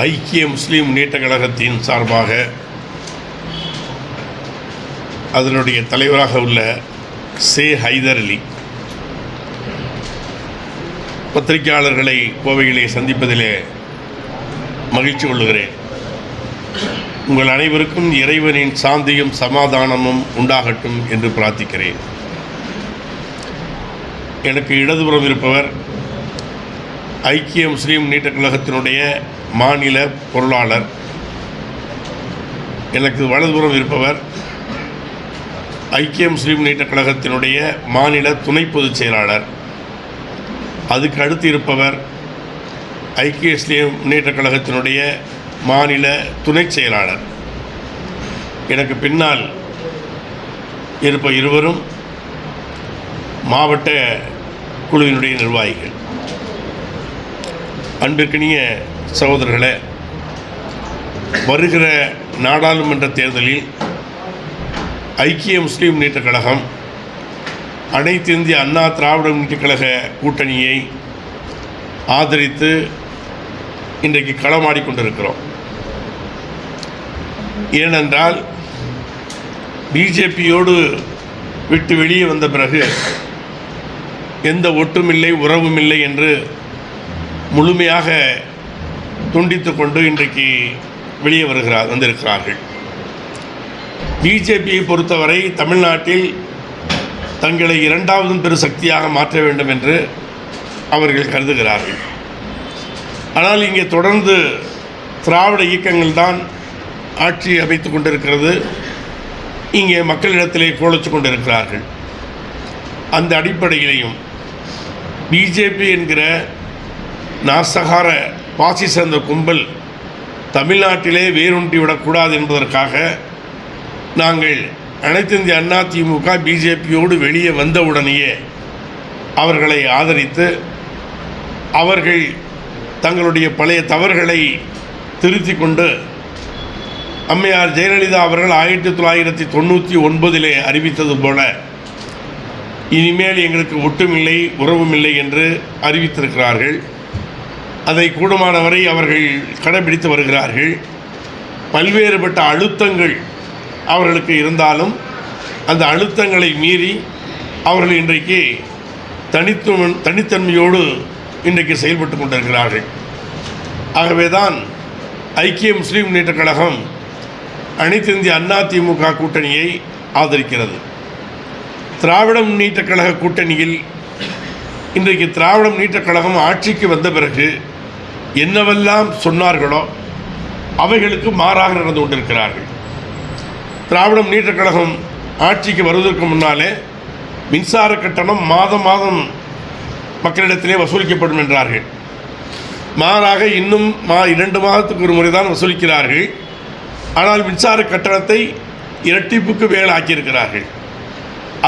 ஐக்கிய முஸ்லீம் முன்னேற்ற கழகத்தின் சார்பாக அதனுடைய தலைவராக உள்ள சே ஹைதர் அலி பத்திரிகையாளர்களை கோவையிலே சந்திப்பதிலே மகிழ்ச்சி கொள்கிறேன். உங்கள் அனைவருக்கும் இறைவனின் சாந்தியும் சமாதானமும் உண்டாகட்டும் என்று பிரார்த்திக்கிறேன். எனக்கு இடதுபுறம் இருப்பவர் ஐக்கிய முஸ்லீம் முன்னேற்ற கழகத்தினுடைய மாநில பொருளாளர். எனக்கு வலதுபுறம் இருப்பவர் ஐக்கிய முஸ்லீம் முன்னேற்ற கழகத்தினுடைய மாநில துணை பொதுச் செயலாளர். அதுக்கு அடுத்து இருப்பவர் ஐக்கிய முஸ்லீம் முன்னேற்ற கழகத்தினுடைய மாநில துணை செயலாளர். எனக்கு பின்னால் இருப்ப இருவரும் மாவட்ட குழுவினுடைய நிர்வாகிகள். அன்பிற்கினிய சகோதரர்களே, வருகிற நாடாளுமன்ற தேர்தலில் ஐக்கிய முஸ்லீம் முன்னேற்ற கழகம் அனைத்து இந்திய அண்ணா திராவிட முன்னேற்ற கழக கூட்டணியை ஆதரித்து இன்றைக்கு களமாடிக்கொண்டிருக்கிறோம். ஏனென்றால் பிஜேபியோடு விட்டு வெளியே வந்த பிறகு எந்த ஒற்றுமில்லை உறவுமில்லை என்று முழுமையாக துண்டித்து கொண்டு இன்றைக்கு வெளியே வந்திருக்கிறார்கள். பிஜேபியை பொறுத்தவரை தமிழ்நாட்டில் தங்களை இரண்டாவது பெரு சக்தியாக மாற்ற வேண்டும் என்று அவர்கள் கருதுகிறார்கள். ஆனால் இங்கே தொடர்ந்து திராவிட இயக்கங்கள் தான் ஆட்சி அமைத்து கொண்டிருக்கிறது. இங்கே மக்களிடத்திலே கோலச்சு கொண்டிருக்கிறார்கள். அந்த அடிப்படையிலையும் பிஜேபி என்கிற நாசகார பாசிச அந்த கும்பல் தமிழ்நாட்டிலே வேரூன்றி விடக்கூடாது என்பதற்காக நாங்கள் அனைத்து இந்திய அண்ணா திமுக பிஜேபியோடு வெளியே வந்தவுடனேயே அவர்களை ஆதரித்து அவர்கள் தங்களுடைய பழைய தவறுகளை திருத்தி கொண்டு அம்மையார் ஜெயலலிதா அவர்கள் 1999 அறிவித்தது போல இனிமேல் எங்களுக்கு ஒட்டுமில்லை உறவுமில்லை என்று அறிவித்திருக்கிறார்கள். அதை கூடுமானவரை அவர்கள் கடைபிடித்து வருகிறார்கள். பல்வேறுபட்ட அழுத்தங்கள் அவர்களுக்கு இருந்தாலும் அந்த அழுத்தங்களை மீறி அவர்கள் இன்றைக்கு தனித்தன்மையோடு இன்றைக்கு செயல்பட்டு கொண்டிருக்கிறார்கள். ஆகவே தான் ஐக்கிய முஸ்லீம் முன்னேற்ற கழகம் அனைத்து இந்திய அண்ணா திமுக கூட்டணியை ஆதரிக்கிறது. திராவிட முன்னேற்ற கழக கூட்டணியில் இன்றைக்கு திராவிட முன்னேற்ற கழகம் ஆட்சிக்கு வந்த பிறகு என்னவெல்லாம் சொன்னார்களோ அவைகளுக்கு மாறாக நடந்து கொண்டிருக்கிறார்கள். திராவிட முன்னேற்ற கழகம் ஆட்சிக்கு வருவதற்கு முன்னாலே மின்சார கட்டணம் மாதம் மாதம் மக்களிடத்திலே வசூலிக்கப்படும் என்றார்கள். மாறாக இன்னும் 2 மாதத்துக்கு ஒரு முறை தான் வசூலிக்கிறார்கள். ஆனால் மின்சார கட்டணத்தை இரட்டிப்புக்கு மேல் ஆக்கியிருக்கிறார்கள்.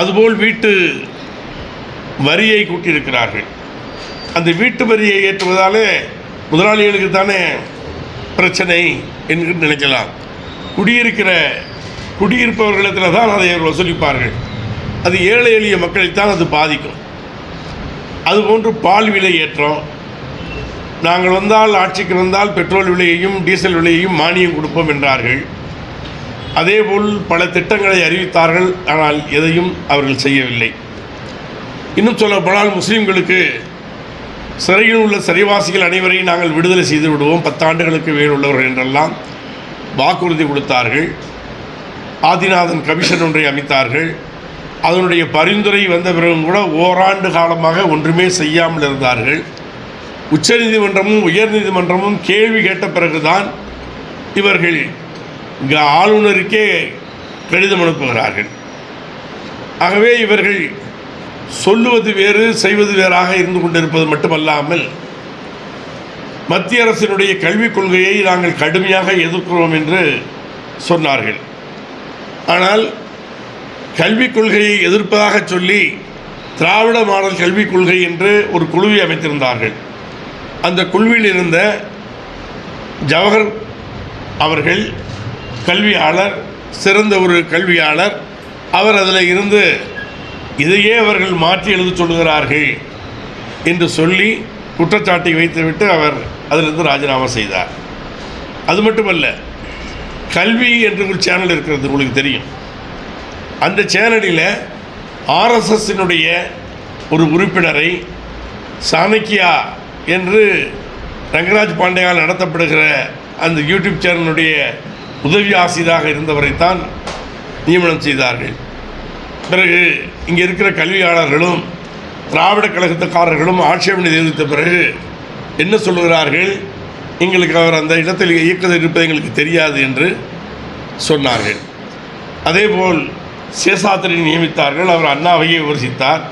அதுபோல் வீட்டு வரியை கூட்டியிருக்கிறார்கள். அந்த வீட்டு வரியை ஏற்றுவதாலே முதலாளிகளுக்கு தானே பிரச்சனை என்று நினைக்கலாம். குடியிருப்பவர்களிடத்தில் தான் அதை வசூலிப்பார்கள். அது ஏழை எளிய மக்களைத்தான் அது பாதிக்கும். அதுபோன்று பால் விலை ஏற்றம், நாங்கள் ஆட்சிக்கு வந்தால் பெட்ரோல் விலையையும் டீசல் விலையையும் மானியம் கொடுப்போம் என்றார்கள். அதேபோல் பல திட்டங்களை அறிவித்தார்கள். ஆனால் எதையும் அவர்கள் செய்யவில்லை. இன்னும் சொல்லப்போனால் முஸ்லீம்களுக்கு சிறையில் உள்ள சிறைவாசிகள் அனைவரையும் நாங்கள் விடுதலை செய்து விடுவோம், 10 ஆண்டுகளுக்கு வேறுள்ளவர்கள் என்றெல்லாம் வாக்குறுதி கொடுத்தார்கள். ஆதிநாதன் கமிஷன் ஒன்றை அமைத்தார்கள். அதனுடைய பரிந்துரை வந்த பிறகும் கூட ஓராண்டு காலமாக ஒன்றுமே செய்யாமல் இருந்தார்கள். உச்சநீதிமன்றமும் உயர்நீதிமன்றமும் கேள்வி கேட்ட பிறகுதான் இவர்கள் ஆளுநருக்கே கடிதம் அனுப்புகிறார்கள். ஆகவே இவர்கள் சொல்லுவது வேறு செய்வது வேறாக இருந்து கொண்டிருப்பது மட்டுமல்லாமல் மத்திய அரசினுடைய கல்விக் கொள்கையை நாங்கள் கடுமையாக எதிர்க்கிறோம் என்று சொன்னார்கள். ஆனால் கல்விக் கொள்கையை எதிர்ப்பதாக சொல்லி திராவிட மாடல் கல்விக் கொள்கை என்று ஒரு குழுவை அமைத்திருந்தார்கள். அந்த குழுவில் இருந்த ஜவஹர் அவர்கள் கல்வியாளர், சிறந்த ஒரு கல்வியாளர். அவர் அதில் இருந்து இதையே அவர்கள் மாற்றி எழுத சொல்லுகிறார்கள் என்று சொல்லி குற்றச்சாட்டை வைத்துவிட்டு அவர் அதிலிருந்து ராஜினாமா செய்தார். அது மட்டுமல்ல, கல்வி என்று ஒரு சேனல் இருக்கிறது, உங்களுக்கு தெரியும். அந்த சேனலில் ஆர்எஸ்எஸ்ஸினுடைய ஒரு உறுப்பினரை சாணக்கியா என்று ரங்கராஜ் பாண்டியால் நடத்தப்படுகிற அந்த யூடியூப் சேனலுடைய உதவி ஆசிரியராக இருந்தவரைத்தான் நியமனம் செய்தார்கள். பிறகு இங்கே இருக்கிற கல்வியாளர்களும் திராவிட கழகத்துக்காரர்களும் ஆட்சேபனை தெரிவித்த பிறகு என்ன சொல்லுகிறார்கள், எங்களுக்கு அவர் அந்த இடத்தில் இயக்கத்தில் இருப்பது எங்களுக்கு தெரியாது என்று சொன்னார்கள். அதேபோல் சேஷாத்திரி நியமித்தார்கள். அவர் அண்ணாவையே விமர்சித்தார்.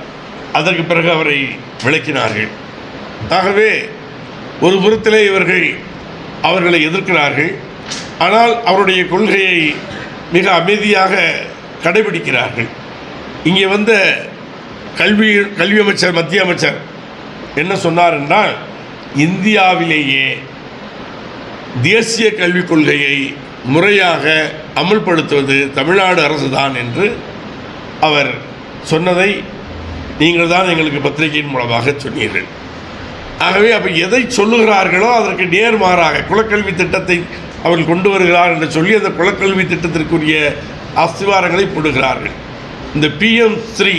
அதற்கு பிறகு அவரை விளக்கினார்கள். ஆகவே ஒரு புறத்திலே இவர்கள் அவர்களை எதிர்க்கிறார்கள், ஆனால் அவருடைய கொள்கையை மிக அமைதியாக கடைபிடிக்கிறார்கள். இங்கே வந்த கல்வி அமைச்சர், மத்திய அமைச்சர் என்ன சொன்னார் என்றால், இந்தியாவிலேயே தேசிய கல்விக் கொள்கையை முறையாக அமல்படுத்துவது தமிழ்நாடு அரசு தான் என்று அவர் சொன்னதை நீங்கள் தான் எங்களுக்கு பத்திரிகையின் மூலமாக சொன்னீர்கள். ஆகவே அப்போ எதை சொல்லுகிறார்களோ அதற்கு நேர்மாறாக குலக்கல்வி திட்டத்தை அவர்கள் கொண்டு வருகிறார் என்று சொல்லி அந்த குலக்கல்வி திட்டத்திற்குரிய அஸ்திவாரங்களை போடுகிறார்கள். இந்த PM3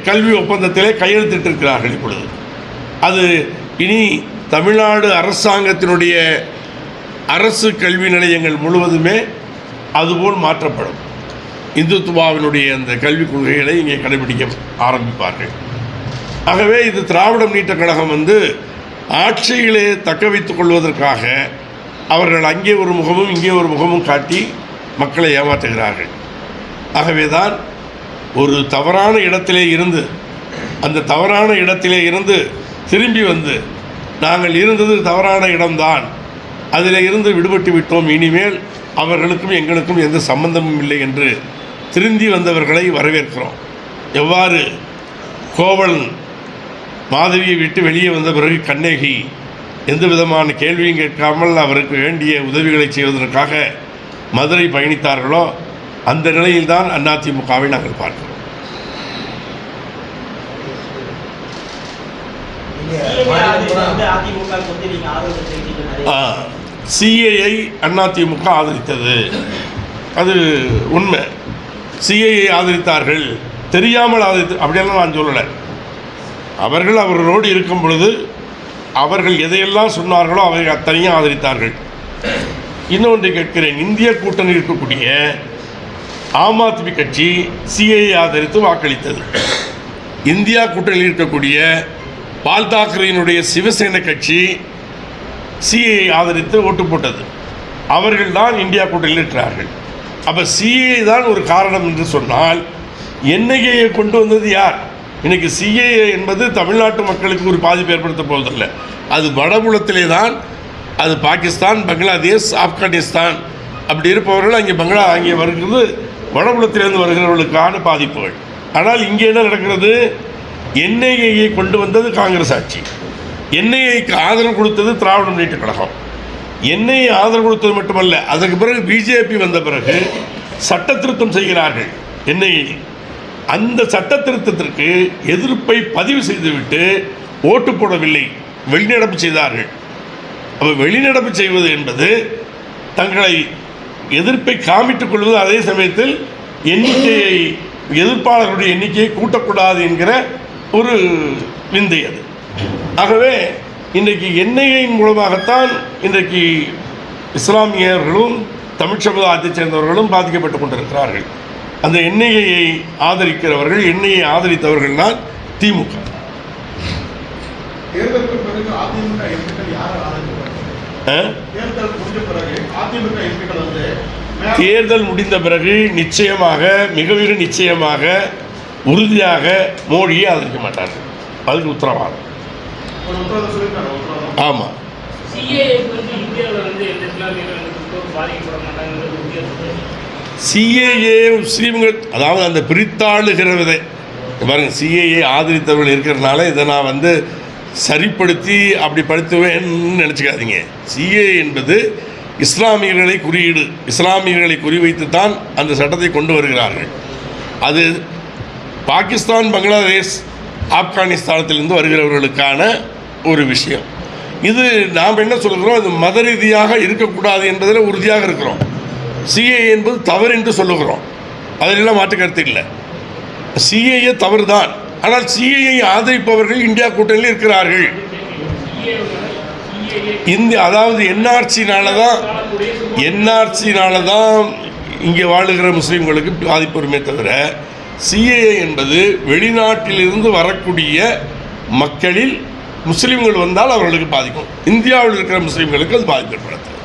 கல்வி ஒப்பந்தத்திலே கையெழுத்திட்டிருக்கிறார்கள். இப்பொழுது அது இனி தமிழ்நாடு அரசாங்கத்தினுடைய அரசு கல்வி நிலையங்கள் முழுவதுமே அதுபோல் மாற்றப்படும். இந்துத்துவாவினுடைய அந்த கல்விக் கொள்கைகளை இங்கே கடைபிடிக்க ஆரம்பிப்பார்கள். ஆகவே இது திராவிட முன்னேற்ற கழகம் ஆட்சியிலே தக்க வைத்துக் கொள்வதற்காக அவர்கள் அங்கே ஒரு முகமும் இங்கே ஒரு முகமும் காட்டி மக்களை ஏமாற்றுகிறார்கள். ஆகவே தான் ஒரு தவறான இடத்திலே இருந்து அந்த தவறான இடத்திலே இருந்து திரும்பி வந்து நாங்கள் இருந்தது தவறான இடம்தான், அதில் இருந்து விடுபட்டு விட்டோம், இனிமேல் அவர்களுக்கும் எங்களுக்கும் எந்த சம்பந்தமும் இல்லை என்று திருந்தி வந்தவர்களை வரவேற்கிறோம். எவ்வாறு கோவலன் மாதவியை விட்டு வெளியே வந்த பிறகு கண்ணகி எந்த விதமான கேள்வியும் கேட்காமல் அவருக்கு வேண்டிய உதவிகளை செய்வதற்காக மதுரை பயணித்தார்களோ அந்த நிலையில்தான் அதிமுகவை நாங்கள் பார்க்கிறோம். சிஏஐ அதிமுக ஆதரித்தது, அது உண்மை. சிஏஐ ஆதரித்தார்கள், தெரியாமல் ஆதரித்து அப்படியெல்லாம் நான் சொல்லலை. அவர்களோடு இருக்கும் பொழுது அவர்கள் எதையெல்லாம் சொன்னார்களோ அவை அத்தனையும் ஆதரித்தார்கள். இன்னொன்று கேட்கிறேன், இந்திய கூட்டணி இருக்கக்கூடிய ஆம் ஆத்மி கட்சி சிஏஐ ஆதரித்து வாக்களித்தது. இந்தியா கூட்டணியில் இருக்கக்கூடிய பால் தாக்கரேயினுடைய சிவசேனை கட்சி சிஏஐ ஆதரித்து ஓட்டு போட்டது. அவர்கள்தான் இந்தியா கூட்டணியில் இருக்கிறார்கள். அப்போ சிஏஐ தான் ஒரு காரணம் என்று சொன்னால் என்ஐஏயை கொண்டு வந்தது யார்? இன்றைக்கி சிஏஏ என்பது தமிழ்நாட்டு மக்களுக்கு ஒரு பாதிப்பு ஏற்படுத்த போவதில்லை. அது வடபுலத்திலே தான், அது பாகிஸ்தான், பங்களாதேஷ், ஆப்கானிஸ்தான் அப்படி இருப்பவர்கள் அங்கே வருகிறது வடபுலத்திலிருந்து வருகிறவர்களுக்கான பாதிப்புகள். ஆனால் இங்கே என்ன நடக்கிறது? என்ஐஏயை கொண்டு வந்தது காங்கிரஸ் ஆட்சி, என்ஐஏக்கு ஆதரவு கொடுத்தது திராவிட முன்னேற்ற கழகம். என்ஐஏ ஆதரவு கொடுத்தது மட்டுமல்ல, அதற்கு பிறகு பிஜேபி வந்த பிறகு சட்ட திருத்தம் செய்கிறார்கள். என்ஐஏ அந்த சட்ட திருத்தத்திற்கு எதிர்ப்பை பதிவு செய்துவிட்டு ஓட்டு போடவில்லை, வெளிநடப்பு செய்தார்கள். அப்போ வெளிநடப்பு செய்வது என்பது தங்களை எதிர்ப்பை காமிட்டுக் கொள்வது, அதே சமயத்தில் எதிர்ப்பாளர்களுடைய எண்ணிக்கையை கூட்டக்கூடாது என்கிற ஒரு விந்தை அது. ஆகவே இன்றைக்கு என்ஐஏயின் மூலமாகத்தான் இன்றைக்கு இஸ்லாமியர்களும் தமிழ் சமுதாயத்தைச் சேர்ந்தவர்களும் பாதிக்கப்பட்டு கொண்டிருக்கிறார்கள். அந்த என்ஐஏயை ஆதரிக்கிறவர்கள், என்ஐஏ ஆதரித்தவர்கள் தான் திமுக. தேர்தல் முடிந்த பிறகு நிச்சயமாக, மிக மிக நிச்சயமாக, உறுதியாக மோடியை ஆதரிக்க மாட்டார்கள். அதுக்கு உத்தரவாதம். ஆமாம். சிஏஏ முஸ்லீம்கள், அதாவது அந்த பிரித்தாளுகிற விதை பாருங்கள், சிஏஏ ஆதரித்தவர்கள் இருக்கிறதுனால இதை நான் சரிப்படுத்தி அப்படி படுத்துவேன்னு நினச்சிக்காதீங்க. சிஏஏ என்பது இஸ்லாமியர்களை குறியீடு, இஸ்லாமியர்களை குறிவைத்து தான் அந்த சட்டத்தை கொண்டு வருகிறார்கள். அது பாகிஸ்தான், பங்களாதேஷ், ஆப்கானிஸ்தானத்திலிருந்து வருகிறவர்களுக்கான ஒரு விஷயம். இது நாம் என்ன சொல்கிறோம், இது மத ரீதியாக இருக்கக்கூடாது என்பதில் உறுதியாக இருக்கிறோம். சிஏஏ என்பது தவறு என்று சொல்லுகிறோம், அதிலெல்லாம் மாற்று கருத்து இல்லை. சிஏஏ தவறு தான், ஆனால் சிஏஏ ஆதரிப்பவர்கள் இந்தியா கூட்டணியில் இருக்கிறார்கள். அதாவது என்ஆர்சினால தான் இங்கே வாழுகிற முஸ்லீம்களுக்கு பாதிப்பு வருமே தவிர, சிஏஏ என்பது வெளிநாட்டிலிருந்து வரக்கூடிய மக்களில் முஸ்லீம்கள் வந்தால் அவர்களுக்கு பாதிக்கும். இந்தியாவில் இருக்கிற முஸ்லீம்களுக்கு அது பாதிப்பு ஏற்படுத்தும்.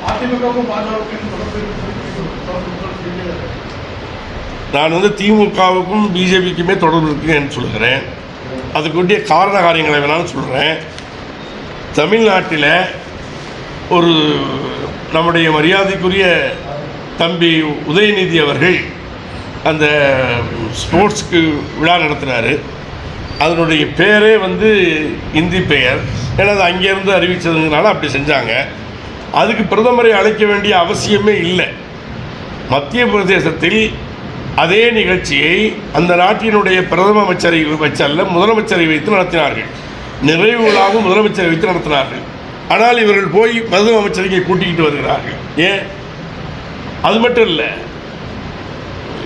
நான் திமுகவுக்கும் பிஜேபிக்குமே தொடர்பு இருக்குன்னு சொல்கிறேன். அதுக்குரிய காரண காரியங்களை வேணாலும் சொல்கிறேன். தமிழ்நாட்டில் ஒரு நம்முடைய மரியாதைக்குரிய தம்பி உதயநிதி அவர்கள் அந்த ஸ்போர்ட்ஸ்க்கு விழா நடத்தினார். அதனுடைய பேரே இந்தி பெயர், ஏன்னா அது அங்கேருந்து அறிவித்ததுனால அப்படி செஞ்சாங்க. அதுக்கு பிரதமரை அழைக்க வேண்டிய அவசியமே இல்லை. மத்திய பிரதேசத்தில் அதே நிகழ்ச்சியை அந்த நாட்டினுடைய பிரதம அமைச்சரை வச்சல்ல முதலமைச்சரை வைத்து நடத்தினார்கள். நிறைவு விழாவும் முதலமைச்சரை வைத்து நடத்தினார்கள். ஆனால் இவர்கள் போய் பிரதம அமைச்சரை கூட்டிக்கிட்டு வருகிறார்கள். ஏன்? அது மட்டும் இல்லை,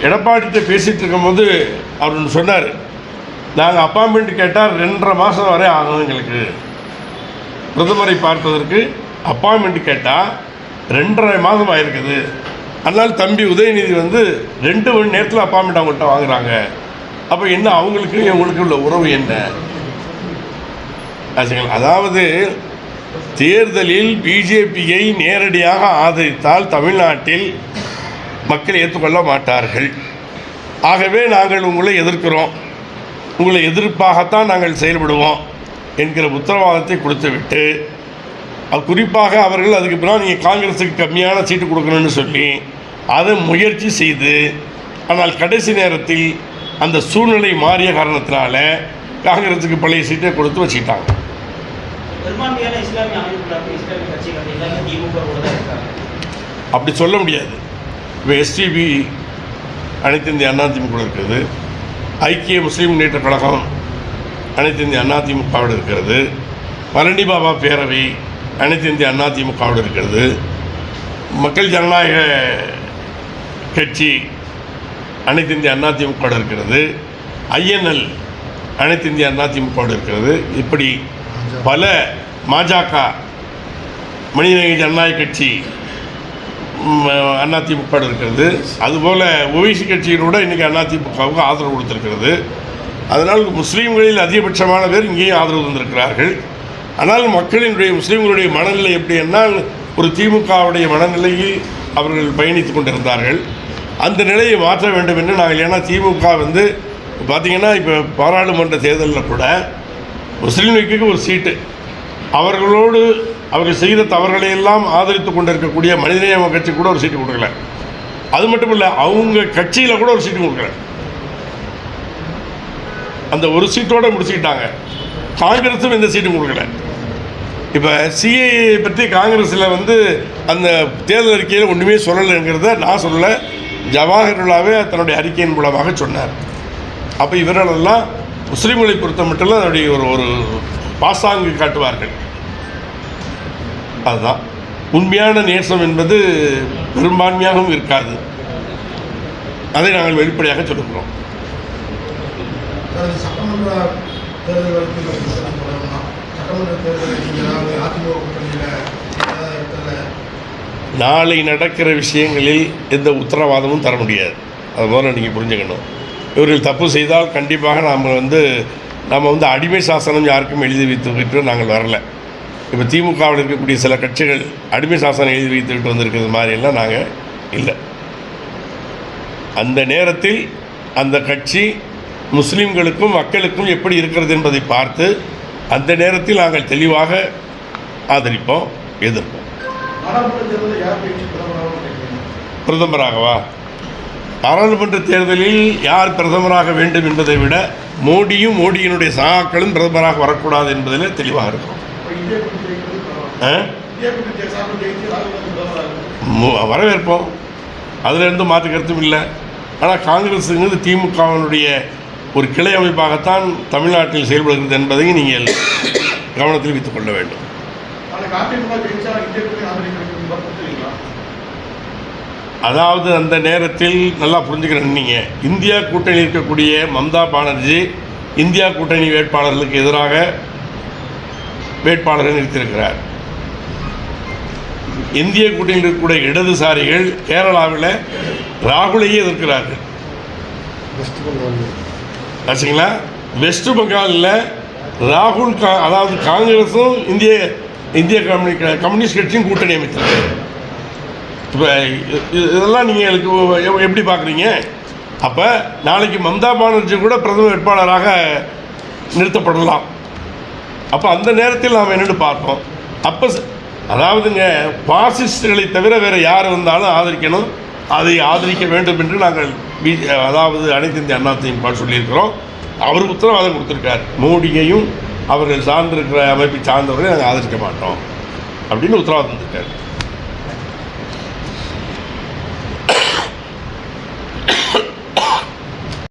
எடப்பாடிகிட்ட பேசிகிட்டு இருக்கும்போது அவர் சொன்னார், நாங்கள் அப்பாயின்மெண்ட் கேட்டால் 2.5 மாதம் வரை ஆகும் எங்களுக்கு பிரதமரை பார்ப்பதற்கு. அப்பாயின்மெண்ட் கேட்டால் 2.5 மாதம் ஆகிருக்குது. அதனால் தம்பி உதயநிதி 2 மணி நேரத்தில் அப்பாயின்மெண்ட் அவங்கள்ட்ட வாங்குகிறாங்க. அப்போ என்ன அவங்களுக்கு இவங்களுக்கு உள்ள உறவு என்ன? அதாவது தேர்தலில் பிஜேபியை நேரடியாக ஆதரித்தால் தமிழ்நாட்டில் மக்கள் ஏற்றுக்கொள்ள மாட்டார்கள். ஆகவே நாங்கள் உங்களை எதிர்க்கிறோம், உங்களை எதிர்ப்பாகத்தான் நாங்கள் செயல்படுவோம் என்கிற உத்தரவாதத்தை கொடுத்துவிட்டு, குறிப்பாக அவர்கள் அதுக்கு பின்னால் நீங்கள் காங்கிரஸுக்கு கம்மியான சீட்டு கொடுக்கணும்னு சொல்லி அதை முயற்சி செய்து, ஆனால் கடைசி நேரத்தில் அந்த சூழ்நிலை மாறிய காரணத்தினால காங்கிரஸுக்கு பழைய சீட்டை கொடுத்து வச்சுக்கிட்டாங்க. அப்படி சொல்ல முடியாது. இப்போ எஸ்டிபி அனைத்து இந்திய அண்ணா திமுக இருக்கிறது, ஐக்கிய முஸ்லீம் முன்னேற்ற கழகம் அனைத்து இந்திய அண்ணா திமுகவோடு இருக்கிறது, பழனி பாபா பேரவை அனைத்து இந்திய அண்ணா திமுகவோடு இருக்கிறது, மக்கள் ஜனநாயக கட்சி அனைத்து இந்திய அண்ணா திமுகவோடு இருக்கிறது, ஐஎன்எல் அனைத்து இந்திய அண்ணா திமுகவோடு இருக்கிறது. இப்படி பல மஜக மனிதநேய ஜனநாயக கட்சி அதிமுக இருக்கிறது. அதுபோல் ஓய்சி கட்சியினோட இன்றைக்கி அதிமுகவுக்கு ஆதரவு கொடுத்துருக்கிறது. அதனால் முஸ்லீம்களில் அதிகபட்சமான பேர் இங்கேயும் ஆதரவு தந்திருக்கிறார்கள். ஆனால் முஸ்லீம்களுடைய மனநிலை எப்படி என்னால் ஒரு திமுகவுடைய முன்னணியில் அவர்கள் பயணித்து கொண்டிருந்தார்கள். அந்த நிலையை மாற்ற வேண்டும் என்று நாங்கள், ஏன்னா திமுக பார்த்திங்கன்னா இப்போ பாராளுமன்ற தேர்தலில் கூட முஸ்லீம் லீக்குக்கு ஒரு சீட்டு, அவர்கள் செய்த தவறுகளையெல்லாம் ஆதரித்து கொண்டிருக்கக்கூடிய மனிதநேய கட்சி கூட ஒரு சீட்டு கொடுக்கல. அது மட்டும் இல்லை, அவங்க கட்சியில் கூட ஒரு சீட்டு கொடுக்கல. அந்த ஒரு சீட்டோடு முடிச்சுக்கிட்டாங்க. காங்கிரஸும் எந்த சீட்டும் கொடுக்கல. இப்போ சிஏஏ பற்றி காங்கிரஸில் அந்த தேர்தல் அறிக்கையில் ஒன்றுமே சொல்லலைங்கிறத நான் சொல்லலை, ஜவாஹர்லாவே தன்னுடைய அறிக்கையின் மூலமாக சொன்னார். அப்போ இவர்களெல்லாம் முஸ்லீம்களை பொறுத்த மட்டும் அதனுடைய ஒரு பாசாங்கு காட்டுவார்கள். அதுதான் உண்மையான நேசம் என்பது பெரும்பான்மையாகவும் இருக்காது. அதை நாங்கள் வெளிப்படையாக சொல்லுகிறோம். நாளை நடக்கிற விஷயங்களில் எந்த உத்தரவாதமும் தர முடியாது. அது முதல்ல நீங்கள் புரிஞ்சுக்கணும். இவர்கள் தப்பு செய்தால் கண்டிப்பாக நம்ம அடிமை சாசனம் யாருக்கும் எழுதி வைத்துக்கிட்டு நாங்கள் வரலை. இப்போ திமுகவில் இருக்கக்கூடிய சில கட்சிகள் அடிமை சாசனம் எழுதி வைத்துக்கிட்டு வந்திருக்கிறது மாதிரியெல்லாம் நாங்கள் இல்லை. அந்த நேரத்தில் அந்த கட்சி முஸ்லீம்களுக்கும் மக்களுக்கும் எப்படி இருக்கிறது என்பதை பார்த்து அந்த நேரத்தில் நாங்கள் தெளிவாக ஆதரிப்போம், எதிர்ப்போம். பிரதமராகவா? பாராளுமன்ற தேர்தலில் யார் பிரதமராக வேண்டும் என்பதை விட மோடியும் மோடியினுடைய சகாக்களும் பிரதமராக வரக்கூடாது என்பதில் தெளிவாக இருக்கும். வரவேற்போம், அதில் இருந்து மாற்று கருத்தும் இல்லை. ஆனால் காங்கிரஸுங்கிறது திமுகவினுடைய ஒரு கிளை அமைப்பாகத்தான் தமிழ்நாட்டில் செயல்படுகிறது என்பதை நீங்கள் கவனத்தில் வைத்துக் கொள்ள வேண்டும். அதாவது அந்த நேரத்தில் நல்லா புரிஞ்சுக்கிறேன். நீங்கள் இந்தியா கூட்டணி இருக்கக்கூடிய மம்தா பானர்ஜி இந்தியா கூட்டணி வேட்பாளர்களுக்கு எதிராக வேட்பாளர்கள் நிறுத்தியிருக்கிறார். இந்திய கூட்டணியில் இருக்கக்கூடிய இடதுசாரிகள் கேரளாவில் ராகுலையே எதிர்க்கிறார்கள். ஆச்சுங்களா? வெஸ்ட் பெங்காலில் ராகுல் அதாவது காங்கிரஸும் இந்திய கம்யூனிஸ்ட் கட்சியும் கூட்டணி அமைச்சிருக்கு. இப்போ இதெல்லாம் நீங்கள் எப்படி பார்க்குறீங்க? அப்போ நாளைக்கு மம்தா பானர்ஜி கூட பிரதம வேட்பாளராக நிறுத்தப்படலாம். அப்போ அந்த நேரத்தில் நாம் என்னென்னு பார்ப்போம். அப்போ அதாவதுங்க பாசிஸ்டுகளை தவிர வேறு யார் வந்தாலும் ஆதரிக்கணும், அதை ஆதரிக்க வேண்டும் என்று நாங்கள் அதாவது அனைத்து இந்திய அண்ணா திமுக சொல்லியிருக்கிறோம். அவர் உத்தரவாதம் கொடுத்துருக்கார். மோடியையும் அவர்கள் சார்ந்திருக்கிற அமைப்பை சார்ந்தவர்களை நாங்கள் ஆதரிக்க மாட்டோம் அப்படின்னு உத்தரவாதம் கொடுத்துருக்காரு.